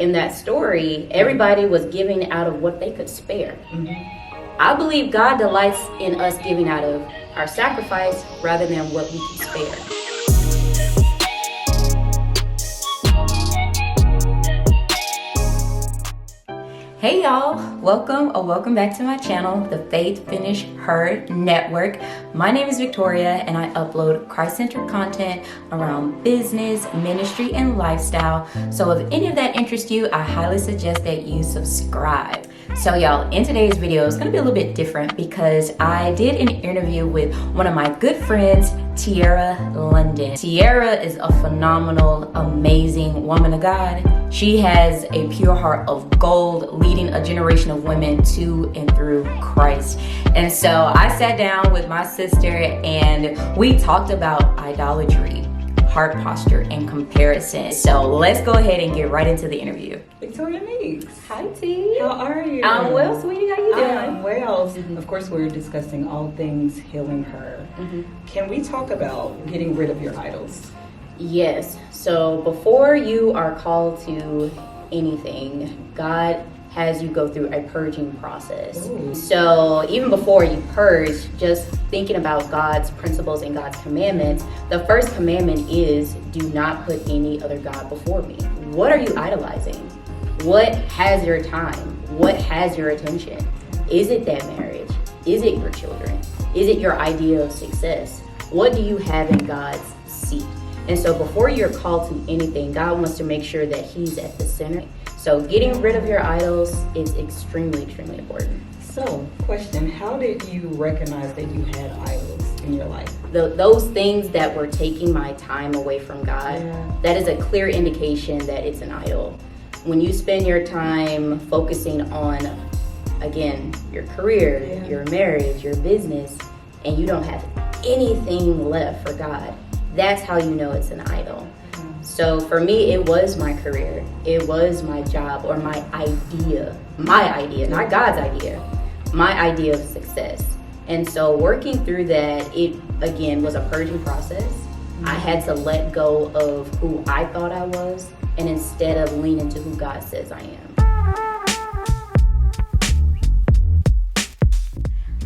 in that story, everybody was giving out of what they could spare. I believe God delights in us giving out of our sacrifice rather than what we can spare. Hey y'all, welcome back to my channel, the FinisHER Network. My name is Victoria and I upload Christ-centered content around business, ministry, and lifestyle. So if any of that interests you, I highly suggest that you subscribe. So y'all, in today's video, it's gonna be a little bit different because I did an interview with one of my good friends, Tierra London. Tierra is a phenomenal, amazing woman of God. She has a pure heart of gold, leading a generation of women to and through Christ. And so I sat down with my sister and we talked about idolatry, heart posture, and comparison. So let's go ahead and get right into the interview. Victoria Meeks. Hi, T. How are you? I'm well, sweetie. How you doing? I'm well. Of course, we're discussing all things healing her. Can we talk about getting rid of your idols? Yes. So before you are called to anything, God has you go through a purging process. Ooh. So even before you purge, just thinking about God's principles and God's commandments, the first commandment is do not put any other God before me. What are you idolizing? What has your time? What has your attention? Is it that marriage? Is it your children? Is it your idea of success? What do you have in God's seat? And so before you're called to anything, God wants to make sure that He's at the center. So getting rid of your idols is extremely, extremely important. So, question, how did you recognize that you had idols in your life? Those things that were taking my time away from God, that is a clear indication that it's an idol. When you spend your time focusing on, again, your career, your marriage, your business, and you don't have anything left for God, that's how you know it's an idol. So for me, it was my career. It was my job or my idea, not God's idea, my idea of success. And so working through that, it again was a purging process. I had to let go of who I thought I was and instead of lean into who God says I am.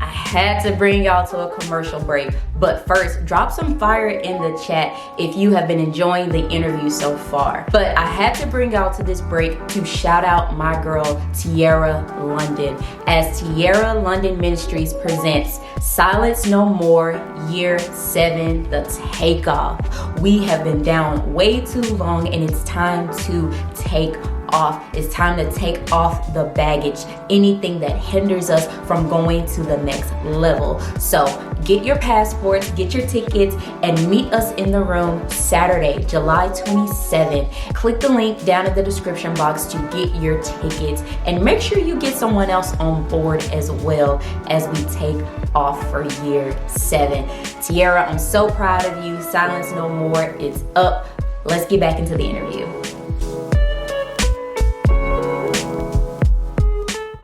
Had to bring y'all to a commercial break, but first drop some fire in the chat if you have been enjoying the interview so far. But I had to bring y'all to this break to shout out my girl Tierra London, as Tierra London Ministries presents Silence No More Year 7, the TakeOff. We have been down way too long and it's time to take off. It's time to take off the baggage, anything that hinders us from going to the next level. So get your passports, get your tickets, and meet us in the room Saturday, July 27th. Click the link down in the description box to get your tickets, and make sure you get someone else on board as well as we take off for year 7. Tierra, I'm so proud of you. Silence No More, it's up. Let's get back into the interview.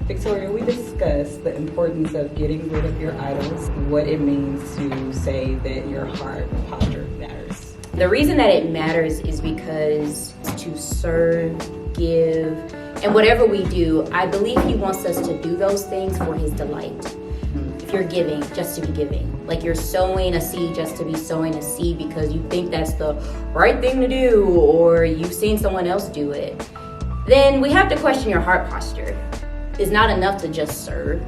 Victoria, we discussed the importance of getting rid of your idols, what it means to say that your heart posture matters. The reason that it matters is because to serve, give, and whatever we do, I believe He wants us to do those things for His delight. If you're giving just to be giving, like you're sowing a seed just to be sowing a seed because you think that's the right thing to do or you've seen someone else do it, then we have to question your heart posture. It's not enough to just serve,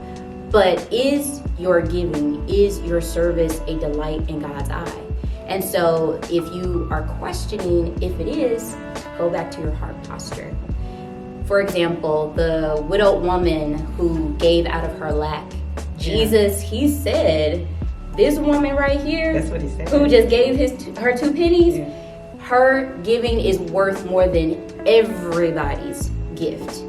but is your giving, is your service a delight in God's eye? And so if you are questioning if it is, go back to your heart posture. For example, the widowed woman who gave out of her lack, Jesus, He said, this woman right here, that's what He said, who just gave her 2 pennies, her giving is worth more than everybody's gift.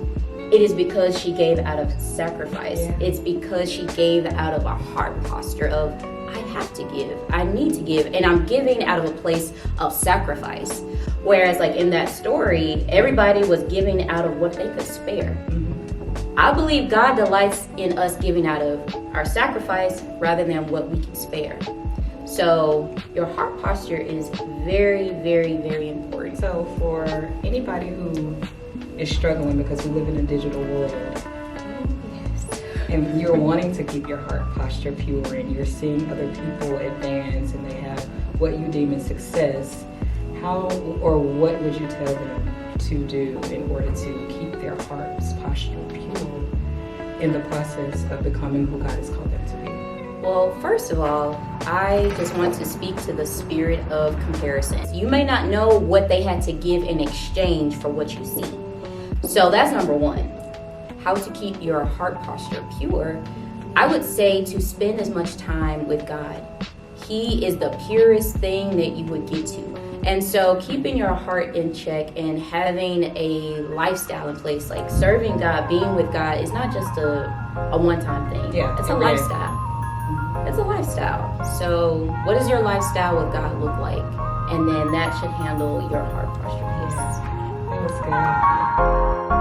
It is because she gave out of sacrifice. It's because she gave out of a heart posture of, I have to give, I need to give, and I'm giving out of a place of sacrifice. Whereas like in that story, everybody was giving out of what they could spare. I believe God delights in us giving out of our sacrifice rather than what we can spare. So your heart posture is very, very, very important. So for anybody who is struggling because we live in a digital world. And you're wanting to keep your heart posture pure, and you're seeing other people advance and they have what you deem as success. How or what would you tell them to do in order to keep their heart's posture pure in the process of becoming who God has called them to be? Well, first of all, I just want to speak to the spirit of comparison. You may not know what they had to give in exchange for what you see. So that's number one. How to keep your heart posture pure? I would say to spend as much time with God. He is the purest thing that you would get to. And so keeping your heart in check and having a lifestyle in place, like serving God, being with God, is not just a one-time thing. Yeah, it's a lifestyle. It's a lifestyle. So what does your lifestyle with God look like? And then that should handle your heart posture. Yes. That was good.